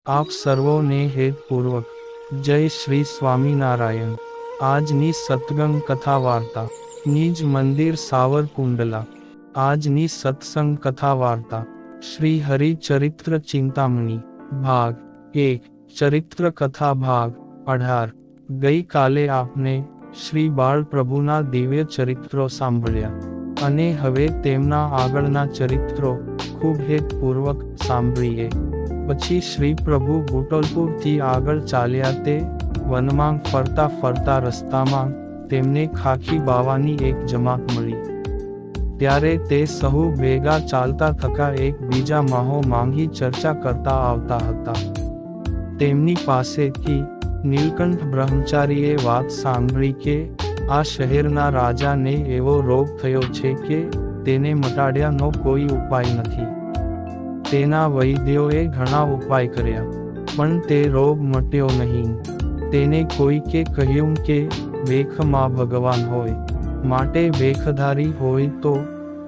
આપ સર્વોને હેતપૂર્વક જય શ્રી સ્વામિનારાયણ। આજની સત્સંગ કથા વાર્તા નિજ મંદિર સાવરકુંડલા। આજની સત્સંગ કથા વાર્તા શ્રી હરિ ચરિત્ર ચિંતામણી ભાગ 1 ચરિત્ર કથા ભાગ 18। ગઈ કાલે આપને શ્રી બાળ પ્રભુના દિવ્ય ચરિત્રો સાંભળ્યા અને હવે તેમના આગળના ચરિત્રો ખૂબ હેતપૂર્વક સાંભળીએ। પછી શ્રી પ્રભુ બુટોલપુરથી આગળ ચાલ્યા તે વનમાં ફરતા ફરતા રસ્તામાં તેમને ખાખી બાવાની એક જમાત મળી। ત્યારે તે સહુ ભેગા ચાલતા થકા એકબીજા માહો માંગી ચર્ચા કરતા આવતા હતા। તેમની પાસેથી નીલકંઠ બ્રહ્મચારીએ વાત સાંભળી કે આ શહેરના રાજાને એવો રોગ થયો છે કે તેને મટાડ્યાનો કોઈ ઉપાય નથી। તેના વૈદ્યોએ ઘણા ઉપાય કર્યા પણ તે રોગ મટ્યો નહીં। તેને કોઈકે કહ્યું કે ભેખમાં ભગવાન હોય, માટે ભેખધારી હોય તો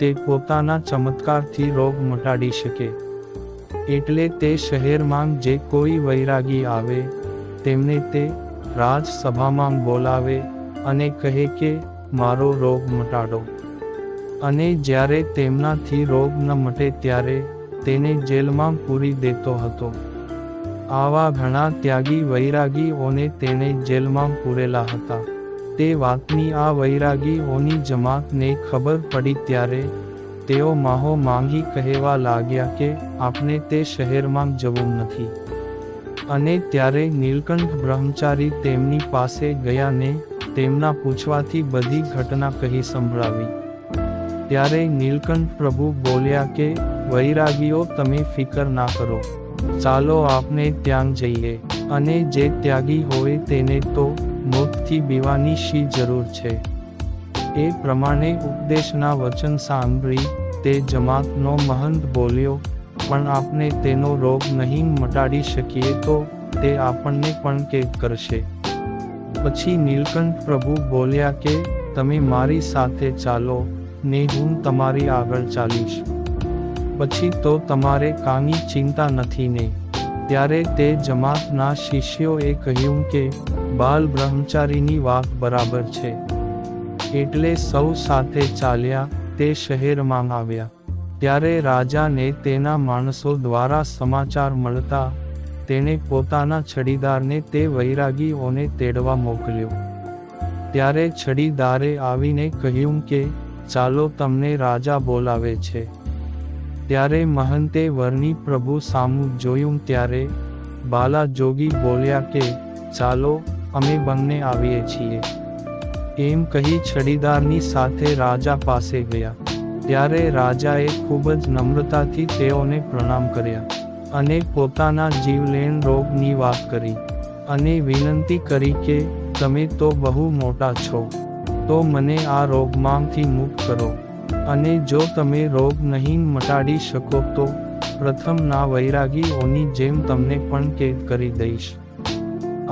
તે પોતાના ચમત્કારથી રોગ મટાડી શકે। એટલે તે શહેરમાં જે કોઈ વૈરાગી આવે તેમને તે રાજસભામાં બોલાવે અને કહે કે મારો રોગ મટાડો, અને જ્યારે તેમનાથી રોગ ન મટે ત્યારે તેને જેલમાં પૂરી દેતો હતો। આવા ઘણા ત્યાગી વૈરાગીઓને તેને જેલમાં પૂરેલા હતા। તે વાતની આ વૈરાગીઓની જમાતને ખબર પડી ત્યારે તેઓ માહો માંગી કહેવા લાગ્યા કે આપણે તે શહેરમાં જવું નથી। અને ત્યારે નીલકંઠ બ્રહ્મચારી તેમની પાસે ગયા ને તેમના પૂછવાથી બધી ઘટના કહી સંભળાવી। ત્યારે નીલકંઠ પ્રભુ બોલ્યા કે વૈરાગીઓ તમે ફિકર ના કરો, ચાલો આપણે ત્યાં જઈએ, અને જે ત્યાગી હોય તેને તો મોતથી બીવાની શી જરૂર છે। એ પ્રમાણે ઉપદેશના વચન સાંભળી તે જમાતનો મહંત બોલ્યો પણ આપણે તેનો રોગ નહીં મટાડી શકીએ તો તે આપણને પણ કેદ કરશે। પછી નીલકંઠ પ્રભુ બોલ્યા કે તમે મારી સાથે ચાલો ને હું તમારી આગળ ચાલીશ, પછી તો તમારે કાંઈ ચિંતા નથી ને। ત્યારે તે જમાતના શિષ્યોએ કહ્યું કે બાલ બ્રહ્મચારીની વાત બરાબર છે। એટલે સૌ સાથે ચાલ્યા તે શહેરમાં આવ્યા। ત્યારે રાજાને તેના માણસો દ્વારા સમાચાર મળતા તેણે પોતાના છડીદારને તે વૈરાગીઓને તેડવા મોકલ્યો। ત્યારે છડીદારે આવીને કહ્યું કે ચાલો તમને રાજા બોલાવે છે। ત્યારે મહંતે વરની પ્રભુ સામું જોયું ત્યારે બાલા જોગી બોલ્યા કે ચાલો અમે બંને આવીએ છીએ। એમ કહી છડીદારની સાથે રાજા પાસે ગયા। ત્યારે રાજાએ ખૂબ જ નમ્રતાથી તેઓને પ્રણામ કર્યા અને પોતાના જીવલેણ રોગની વાત કરી અને વિનંતી કરી કે તમે તો બહુ મોટા છો, તો મને આ રોગમાંથી મુક્ત કરો, અને જો તમે રોગ નહીં મટાડી શકો તો પ્રથમના વૈરાગીઓની જેમ તમને પણ કેદ કરી દઈશ।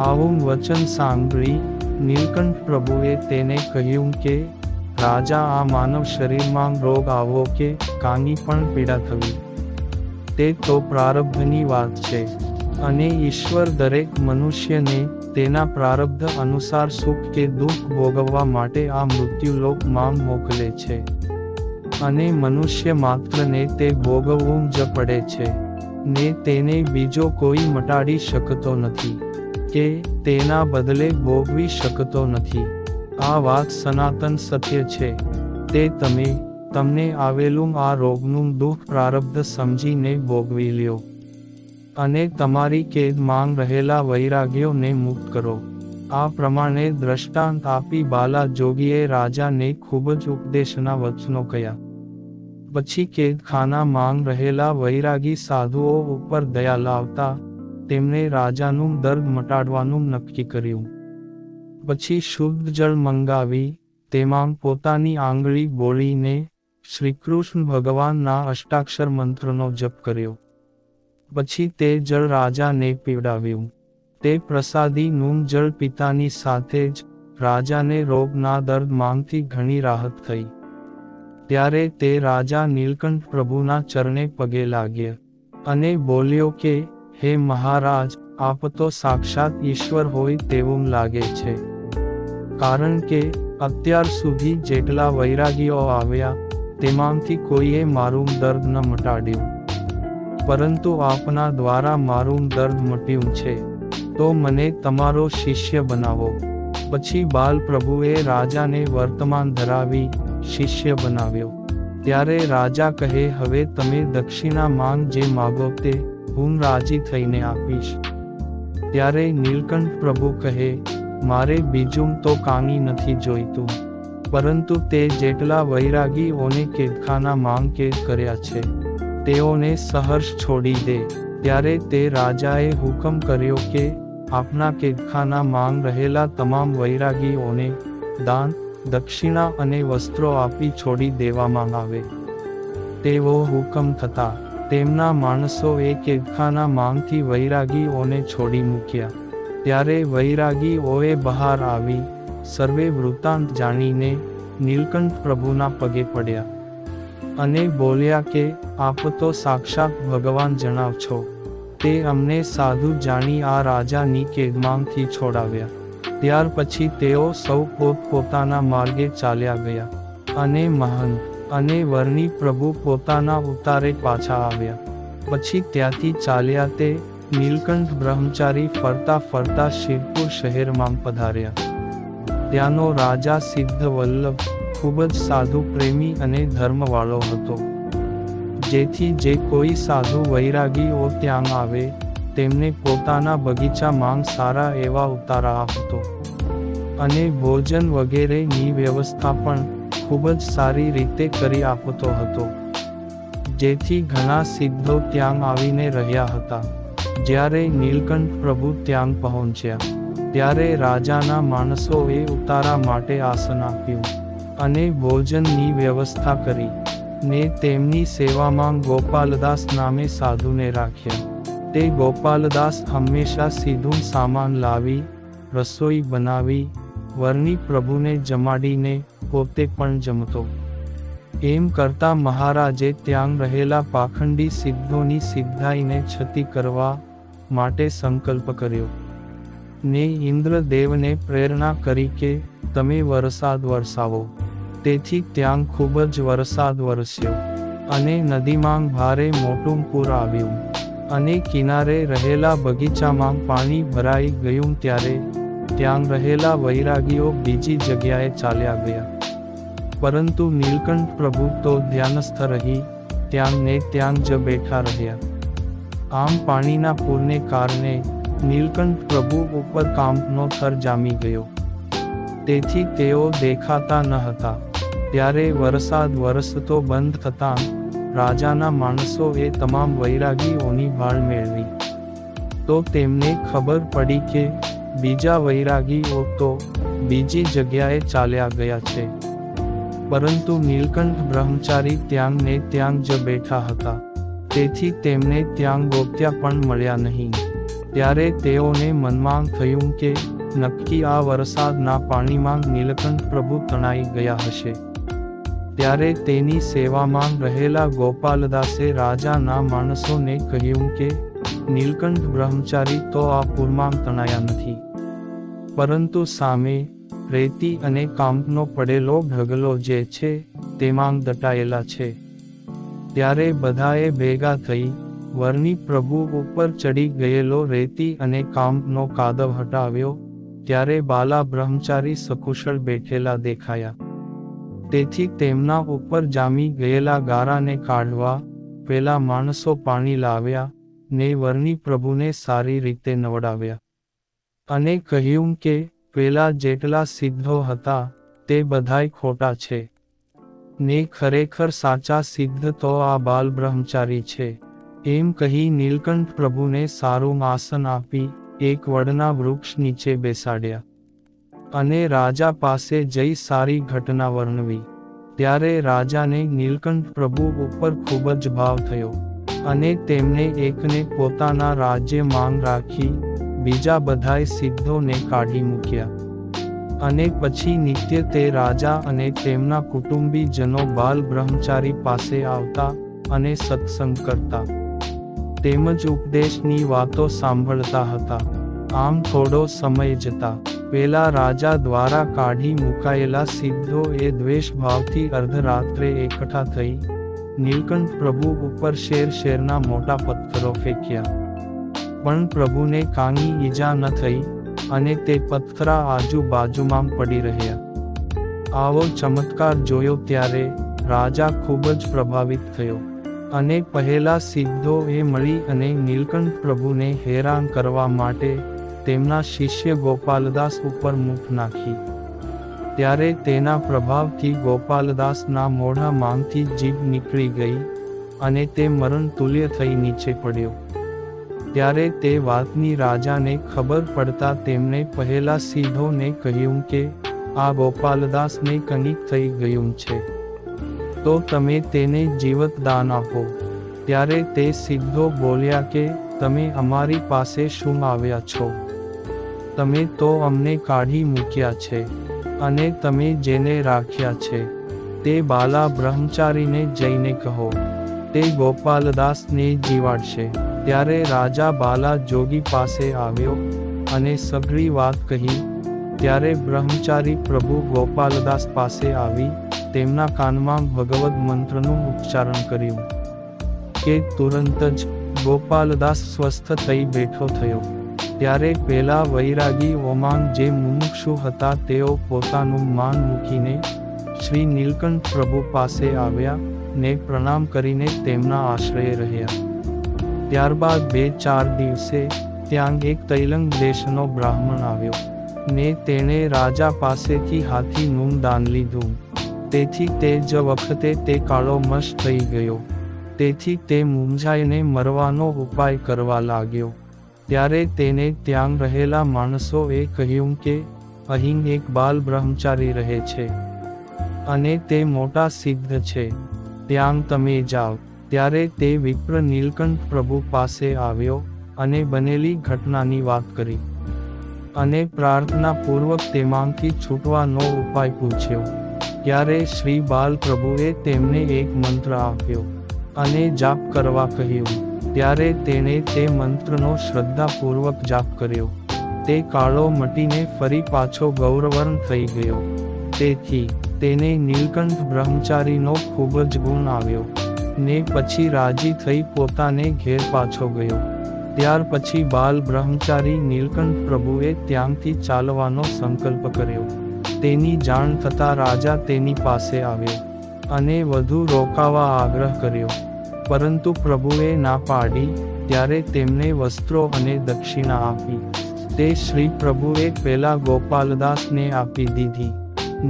આવું વચન સાંભળી નીલકંઠ પ્રભુએ તેને કહ્યું કે રાજા આ માનવ શરીરમાં રોગ આવવો કે કાંઈ પણ પીડા થવી તે તો પ્રારબ્ધની વાત છે, અને ઈશ્વર દરેક મનુષ્યને તેના પ્રારબ્ધ અનુસાર સુખ કે દુઃખ ભોગવવા માટે આ મૃત્યુલોકમાં મોકલે છે, અને મનુષ્ય માત્રને તે ભોગવવું જ પડે છે ને તેને બીજો કોઈ મટાડી શકતો નથી કે તેના બદલે ભોગવી શકતો નથી। આ વાત સનાતન સત્ય છે। તે તમને આવેલું આ રોગનું દુઃખ પ્રારબ્ધ સમજીને ભોગવી લ્યો, અને તમારી કેદમાં રહેલા વૈરાગ્યોને મુક્ત કરો। આ પ્રમાણે દ્રષ્ટાંત આપી બાલા જોગીએ રાજાને ખૂબ જ ઉપદેશના વચનો કહ્યા। પછી કેદખાનામાં રહેલા વૈરાગી સાધુઓ ઉપર દયા લાવતા તેમણે રાજાનું દર્દ મટાડવાનું નક્કી કર્યું। પછી શુદ્ધ જળ મંગાવી તેમાં પોતાની આંગળી બોળીને શ્રીકૃષ્ણ ભગવાનના અષ્ટાક્ષર મંત્રનો જપ કર્યો। પછી તે જળ રાજાને પીવડાવ્યું। તે પ્રસાદીનું જળ પીતાની સાથે જ રાજાને રોગના દર્દમાંથી ઘણી રાહત થઈ। ત્યારે તે રાજા નીલકંઠ પ્રભુના ચરણે પગે લાગ્યા અને બોલ્યો કે હે મહારાજ, આપ તો સાક્ષાત ઈશ્વર હોય તેવું લાગે છે, કારણ કે અત્યાર સુધી જેટલા વૈરાગીઓ આવ્યા તેમાંથી કોઈએ મારું દર્દ ન મટાડ્યું, પરંતુ આપના દ્વારા મારું દર્દ મટ્યું છે, તો મને તમારો શિષ્ય બનાવો. પછી બાલ પ્રભુએ રાજાને વર્તમાન ધરાવી શિષ્ય બનાવ્યો. ત્યારે રાજા કહે, હવે તમે દક્ષિણા માંગ જે માગો તે હું રાજી થઈને આપીશ. ત્યારે નીલકંઠ પ્રભુ કહે, મારે બીજું તો કાંઈ નથી જોઈતું, પરંતુ તે જેટલા વૈરાગીઓને કેદખાના માંગ કેદ કર્યા છે તેઓને સહર્ષ છોડી દે. ત્યારે તે રાજાએ હુકમ કર્યો કે આપના કેદખાના માંગ રહેલા તમામ વૈરાગીઓને દાન, દક્ષિણા અને વસ્ત્રો આપી છોડી દેવામાં આવે. તેવો હુકમ થતા તેમના માણસોએ કેદખાના માંગથી વૈરાગીઓને છોડી મૂક્યા. ત્યારે વૈરાગીઓએ બહાર આવી સર્વે વૃત્તાંત જાણીને નીલકંઠ પ્રભુના પગે પડ્યા અને બોલ્યા કે આપ તો સાક્ષાત ભગવાન જણાવ છો, તે અમને સાધુ જાણી આ રાજાની કેદમાંથી છોડાવ્યા. ત્યાર પછી તેઓ સૌ પોતપોતાના માર્ગે ચાલ્યા ગયા અને મહંત અને વર્ણી પ્રભુ પોતાના ઉતારે પાછા આવ્યા. પછી ત્યાંથી ચાલ્યા તે નીલકંઠ બ્રહ્મચારી ફરતા ફરતા શિરપુર શહેરમાં પધાર્યા. ત્યાંનો રાજા સિદ્ધ વલ્લભ ખૂબ જ સાધુ પ્રેમી અને ધર્મવાળો હતો, જેથી જે કોઈ સાધુ વૈરાગીઓ ત્યાં આવે તેમને પોતાના બગીચામાં સારા એવા ઉતારા આપતો અને ભોજન વગેરેની વ્યવસ્થા પણ ખૂબ જ સારી રીતે કરી આપતો હતો, જેથી ઘણા સિદ્ધો ત્યાં આવીને રહ્યા હતા. જ્યારે નીલકંઠ પ્રભુ ત્યાં પહોંચ્યા ત્યારે રાજાના માણસોએ ઉતારા માટે આસન આપ્યું અને ભોજનની વ્યવસ્થા કરી ને તેમની સેવામાં ગોપાલદાસ નામે સાધુને રાખ્યા. તે ગોપાલદાસ હંમેશા સીધું સામાન લાવી રસોઈ બનાવી વર્ણી પ્રભુને જમાડીને પોતે પણ જમતો. એમ કરતા મહારાજે ત્યાં રહેલા પાખંડી સિદ્ધોની સિદ્ધાઈને છતી કરવા માટે સંકલ્પ કર્યો ને ઇન્દ્રદેવને પ્રેરણા કરી કે તમે વરસાદ વરસાવો. તેથી ત્યાં ખૂબ જ વરસાદ વરસ્યો અને નદીમાં ભારે મોટું પૂર આવ્યું અને કિનારે રહેલા બગીચામાં પાણી ભરાઈ ગયું. ત્યારે ત્યાં રહેલા વૈરાગીઓ બીજી જગ્યાએ ચાલ્યા ગયા, પરંતુ નીલકંઠ પ્રભુ તો ધ્યાનસ્થ રહી ત્યાં ને ત્યાં જ બેઠા રહ્યા. આમ પાણીના પૂરને કારણે નીલકંઠ પ્રભુ ઉપર કાંપનો થર જામી ગયો, તેથી તેઓ દેખાતા ન હતા. ત્યારે વરસાદ વરસતો બંધ થતાં રાજાના માણસોએ તમામ વૈરાગીઓની ભાળ મેળવી તો તેમને ખબર પડી કે બીજા વૈરાગીઓ તો બીજી જગ્યાએ ચાલ્યા ગયા છે, પરંતુ નીલકંઠ બ્રહ્મચારી ત્યાં ને ત્યાં જ બેઠા હતા, તેથી તેમને ત્યાં ગોત્યા પણ મળ્યા નહીં. ત્યારે તેઓને મનમાં થયું કે નક્કી આ વરસાદના પાણીમાં નીલકંઠ પ્રભુ તણાઈ ગયા હશે. ત્યારે તેની સેવામાં રહેલા ગોપાલદાસે રાજાના માણસોને કહ્યું કે નીલકંઠ બ્રહ્મચારી તો આ પૂરમાં તણાયા નથી, પરંતુ સામે રેતી અને કાંપનો પડેલો ઢગલો જે છે તેમાં દટાયેલા છે. ત્યારે બધાએ ભેગા થઈ વર્ણી પ્રભુ ઉપર ચડી ગયેલો રેતી અને કાંપનો કાદવ હટાવ્યો. ત્યારે બાલા બ્રહ્મચારી સકુશળ બેઠેલા દેખાયા, તેથી તેમના ઉપર જામી ગયેલા ગારાને કાઢવા પેલા માણસો પાણી લાવ્યા ને વર્ણી પ્રભુને સારી રીતે નવડાવ્યા અને કહ્યું કે પેલા જેટલા સિદ્ધો હતા તે બધાય ખોટા છે ને ખરેખર સાચા સિદ્ધ તો આ બાલ બ્રહ્મચારી છે. એમ કહી નીલકંઠ પ્રભુને સારું આસન આપી એક વડના વૃક્ષ નીચે બેસાડ્યા અને રાજા પાસે જઈ સારી ઘટના વર્ણવી. ત્યારે રાજાને નીલકંઠ પ્રભુ ઉપર ખૂબ જ ભાવ થયો અને તેમને એકને પોતાના રાજ્યમાં રાખી બીજા બધાય સિદ્ધોને કાઢી મૂક્યા અને પછી નિત્ય તે રાજા અને તેમના કુટુંબીજનો બાલ બ્રહ્મચારી પાસે આવતા અને સત્સંગ કરતા. તેમજ ઉપદેશની વાતો સાંભળતા હતા. આમ થોડો સમય જતા પેલા રાજા દ્વારા કાઢી મુકાયેલા સિદ્ધો એ દ્વેષભાવથી અર્ધરાત્રે એકઠા થઈ નીલકંઠ પ્રભુ ઉપર શેરના મોટા પથ્થરો ફેંક્યા. પણ પ્રભુને કાંઈ ઈજા ન થઈ અને તે પથ્થરા આજુબાજુમાં પડી રહ્યા. આવો ચમત્કાર જોયો ત્યારે રાજા ખૂબ જ પ્રભાવિત થયો અને પહેલા સિદ્ધો એ મળી અને નીલકંઠ પ્રભુને હેરાન કરવા માટે તેમના શિષ્ય ગોપાલદાસ ઉપર મુખ નાખી. ત્યારે તેના પ્રભાવથી ગોપાલદાસના મોઢામાંથી જીભ નીકળી ગઈ અને તે મરણ તુલ્ય થઈ નીચે પડ્યો. ત્યારે તે વાતની રાજાને ખબર પડતા તેમણે પહેલા સિદ્ધોને કહ્યું કે આ ગોપાલદાસને કંઈક થઈ ગયું છે, તો તમે તેને જીવત દાન આપો. ત્યારે તે સિદ્ધો બોલ્યા કે તમે અમારી પાસે શું આવ્યા છો? તમે તો અમને કાઢી મૂક્યા છે અને તમે જેને રાખ્યા છે તે બાલા બ્રહ્મચારીને જઈને કહો, તે ગોપાલદાસને જીવાડશે. ત્યારે રાજા બાલા જોગી પાસે આવ્યો અને સઘળી વાત કહી. ત્યારે બ્રહ્મચારી પ્રભુ ગોપાલદાસ પાસે આવી તેમના કાનમાં ભગવદ મંત્રનું ઉચ્ચારણ કર્યું કે તુરંત જ ગોપાલદાસ સ્વસ્થ થઈ બેઠો થયો. ત્યારે પેલા વૈરાગી ઓમાંગ જે મુમુક્ષુ હતા તેઓ પોતાનું માન મૂકીને શ્રી નીલકંઠ પ્રભુ પાસે આવ્યા ને પ્રણામ કરીને તેમના આશ્રયે રહ્યા. ત્યારબાદ 2-4 દિવસે ત્યાં એક તૈલંગ દેશનો બ્રાહ્મણ આવ્યો ને તેણે રાજા પાસેથી હાથીનું દાન લીધું. તેથી તે જ વખતે તે કાળો મશ થઈ ગયો. તેથી તે મૂંઝાઈને મરવાનો ઉપાય કરવા લાગ્યો. ત્યારે તેને ત્યાં રહેલા માણસોએ કહ્યું કે અહીં એક બાલ બ્રહ્મચારી રહે છે અને તે મોટા સિદ્ધ છે, ત્યાં તમે જાઓ. ત્યારે તે વિપ્ર નીલકંઠ પ્રભુ પાસે આવ્યો અને બનેલી ઘટનાની વાત કરી અને પ્રાર્થનાપૂર્વક તેમાંથી છૂટવાનો ઉપાય પૂછ્યો. ત્યારે શ્રી બાલ પ્રભુએ તેમને એક મંત્ર આપ્યો અને જાપ કરવા કહ્યું. ત્યારે તેણે તે મંત્રનો શ્રદ્ધાપૂર્વક જાપ કર્યો. તે કાળો મટીને ફરી પાછો ગૌરવર્ણ થઈ ગયો. તેથી તેને નીલકંઠ બ્રહ્મચારીનો ખૂબ જ ગુણ આવ્યો ને પછી રાજી થઈ પોતાને ઘેર પાછો ગયો. ત્યાર પછી બાલ બ્રહ્મચારી નીલકંઠ પ્રભુએ ત્યાંથી ચાલવાનો સંકલ્પ કર્યો. તેની જાણ થતાં રાજા તેની પાસે આવ્યો અને વધુ રોકાવા આગ્રહ કર્યો, પરંતુ પ્રભુએ ના પાડી. ત્યારે તેમને વસ્ત્રો અને દક્ષિણા આપી. તે શ્રી પ્રભુએ પેલા ગોપાલદાસને આપી દીધી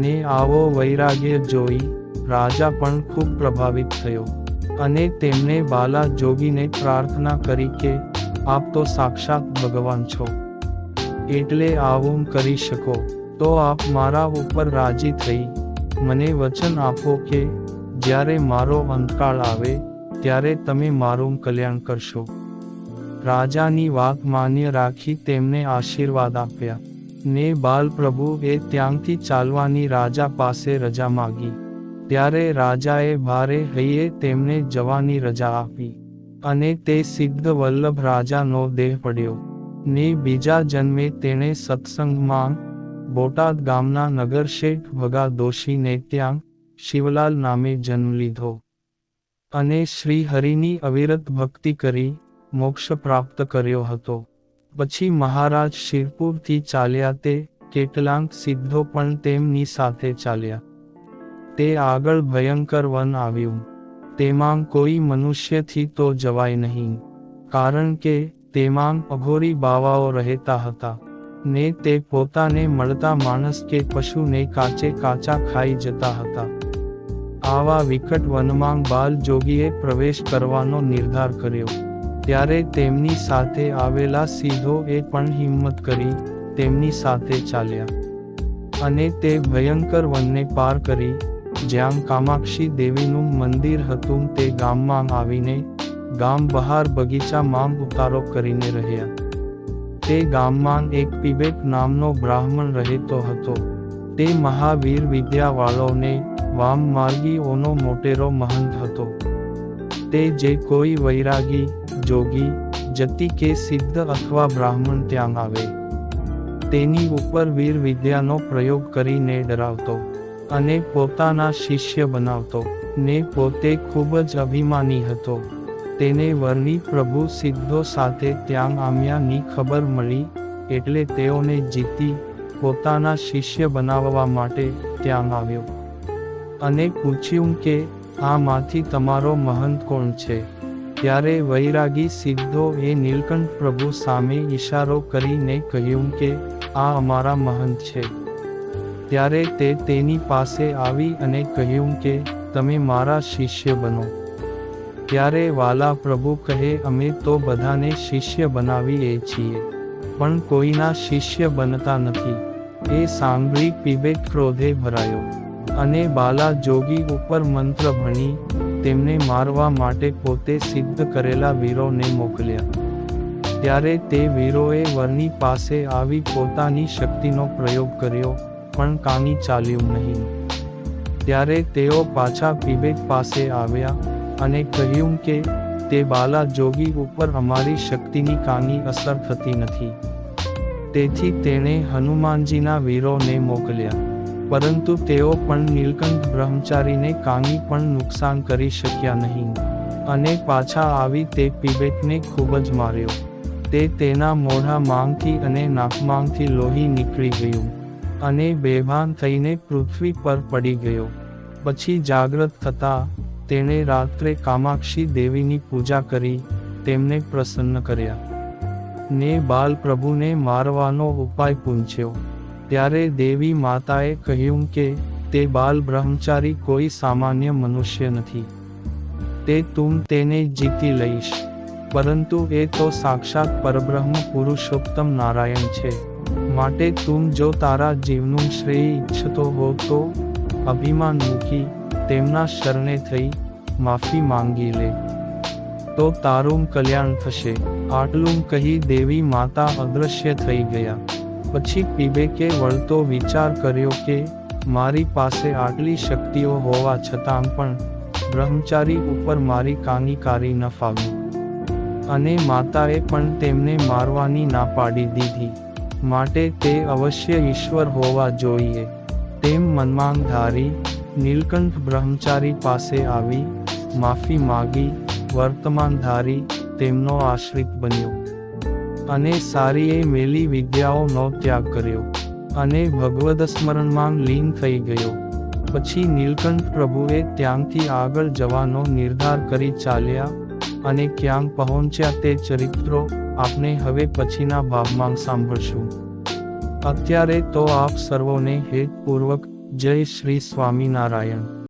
ને આવો વૈરાગ્ય જોઈ રાજા પણ ખૂબ પ્રભાવિત થયો અને તેમને બાલા જોગીને પ્રાર્થના કરી કે આપ તો સાક્ષાત ભગવાન છો, એટલે આવું કરી શકો તો આપ મારા ઉપર રાજી થઈ મને વચન આપો કે જ્યારે મારો અંતકાળ આવે ત્યારે તમે મારું કલ્યાણ કરશો. રાજાની વાત માન્ય રાખી તેમને આશીર્વાદ આપ્યા ને બાલ પ્રભુએ ત્યાંથી ચાલવાની રાજા પાસે રજા માગી. ત્યારે રાજાએ ભારે હૈયે તેમને જવાની રજા આપી અને તે સિદ્ધ વલ્લભ રાજાનો દેહ પડ્યો ને બીજા જન્મે તેણે સત્સંગમાં બોટાદ ગામના નગર શેઠ ભગા દોશીને ત્યાં શિવલાલ નામે જન્મ લીધો અને શ્રી હરિની અવિરત ભક્તિ કરી મોક્ષ પ્રાપ્ત કર્યો હતો. પછી મહારાજ શિરપુરથી ચાલ્યા તે કેટલાંક સિદ્ધો પણ તેમની સાથે ચાલ્યા. તે આગળ ભયંકર વન આવ્યું. તેમાં કોઈ મનુષ્યથી તો જવાય નહીં, કારણ કે તેમાં અઘોરી બાવાઓ રહેતા હતા ને તે પોતાને મળતા માણસ કે પશુને કાચા ખાઈ જતા હતા. આવા વિકટ વનમાં બાલ જોગીએ પ્રવેશ કરવાનો નિર્ધાર કર્યો. ત્યારે તેમની સાથે આવેલા સિદ્ધોએ પણ હિંમત કરી તેમની સાથે ચાલ્યા અને તે ભયંકર વનને પાર કરી જ્યાં કામાક્ષી દેવીનું મંદિર હતું તે ગામમાં આવીને ગામ બહાર બગીચામાં ઉતારો કરીને રહ્યા. તે ગામમાં એક પીબેક નામનો બ્રાહ્મણ રહેતો હતો. તે મહાવીર વિદ્યાવાળો ને વામ માર્ગીઓનો મોટેરો મહંત હતો. તે જે કોઈ વૈરાગી જોગી, જતિ કે સિદ્ધ અથવા બ્રાહ્મણ ત્યાં આવે. તેની ઉપર વીર વિદ્યાનો પ્રયોગ કરીને ડરાવતો અને પોતાના શિષ્ય બનાવતો ને પોતે ખૂબ જ અભિમાની હતો. તેને વરની પ્રભુ સિદ્ધો સાથે ત્યાં આવ્યાની ખબર મળી, એટલે તેઓને જીતી પોતાના શિષ્ય બનાવવા માટે ત્યાં આવ્યો અને પૂછ્યું કે આમાંથી તમારો મહંત કોણ છે? ત્યારે વૈરાગી સિદ્ધો એ નીલકંઠ પ્રભુ સામે ઈશારો કરીને કહ્યું કે આ અમારા મહંત છે. ત્યારે તે તેની પાસે આવી અને કહ્યું કે તમે મારા શિષ્ય બનો. ત્યારે વાલા પ્રભુ કહે અમે તો બધાને શિષ્ય બનાવીએ છીએ, પણ કોઈના શિષ્ય બનતા નથી. એ સાંભળી પીબેક ક્રોધે ભરાયો અને બાલા જોગી ઉપર મંત્ર ભણી તેમને મારવા માટે પોતે સિદ્ધ કરેલા વીરોને મોકલ્યા. ત્યારે તે વીરોએ વરની પાસે આવી પોતાની શક્તિનો પ્રયોગ કર્યો, પણ કાંઈ ચાલ્યું નહીં. ત્યારે તેઓ પાછા પીબેક પાસે આવ્યા અને કહ્યું કે તે બાલા જોગી ઉપર અમારી શક્તિની કાંઈ અસર થતી નથી. તેથી તેણે હનુમાનજીના વીરોને મોકલ્યા, પરંતુ તેઓ પણ નીલકંઠ બ્રહ્મચારીને કાંઈ પણ નુકસાન કરી શક્યા નહીં અને પાછા આવી તે પીબેકને ખૂબ જ માર્યો. તે તેના મોઢા માંગથી અને નાકમાંગથી લોહી નીકળી ગયું અને બેભાન થઈને પૃથ્વી પર પડી ગયો. પછી જાગ્રત થતા તેણે રાત્રે કામાક્ષી દેવીની પૂજા કરી તેમને પ્રસન્ન કર્યા ને બાલ પ્રભુને મારવાનો ઉપાય પૂછ્યો. ત્યારે દેવી માતાએ કહ્યું કે તે બાલ બ્રહ્મચારી કોઈ સામાન્ય મનુષ્ય નથી. તે તું તેને જીતી લઈશ, પરંતુ એ તો સાક્ષાત પરબ્રહ્મ પુરુષોત્તમ નારાયણ છે. માટે તું જો તારા જીવનું શ્રેય ઈચ્છતો હો તો અભિમાન મૂકી તેમના શરણે થઈ માફી માંગી લે, તો તારું કલ્યાણ થશે. આટલું કહી દેવી માતા અદૃશ્ય થઈ ગયા. પછી પીબેકે વળતો વિચાર કર્યો કે મારી પાસે આટલી શક્તિઓ હોવા છતાં પણ બ્રહ્મચારી ઉપર મારી કાંઈ કારી ન ફાવી, અને માતાએ પણ તેમને મારવાની ના પાડી દીધી, માટે તે અવશ્ય ઈશ્વર હોવા જોઈએ. તેમ મનમાં ધારી નીલકંઠ બ્રહ્મચારી પાસે આવી માફી માગી વર્તમાન ધારી તેમનો આશ્રિત બન્યો અને સારી મેલી વિદ્યાઓનો ત્યાગ કર્યો અને ભગવદ સ્મરણમાં લીન થઈ ગયો. પછી નીલકંઠ પ્રભુએ ત્યાંથી આગળ જવાનો નિર્ધાર કરી ચાલ્યા અને ક્યાં પહોંચ્યા તે ચરિત્રો આપણે હવે પછીના ભાગમાં સાંભળશું. અત્યારે તો આપ સર્વોને હેતપૂર્વક જય શ્રી સ્વામિનારાયણ.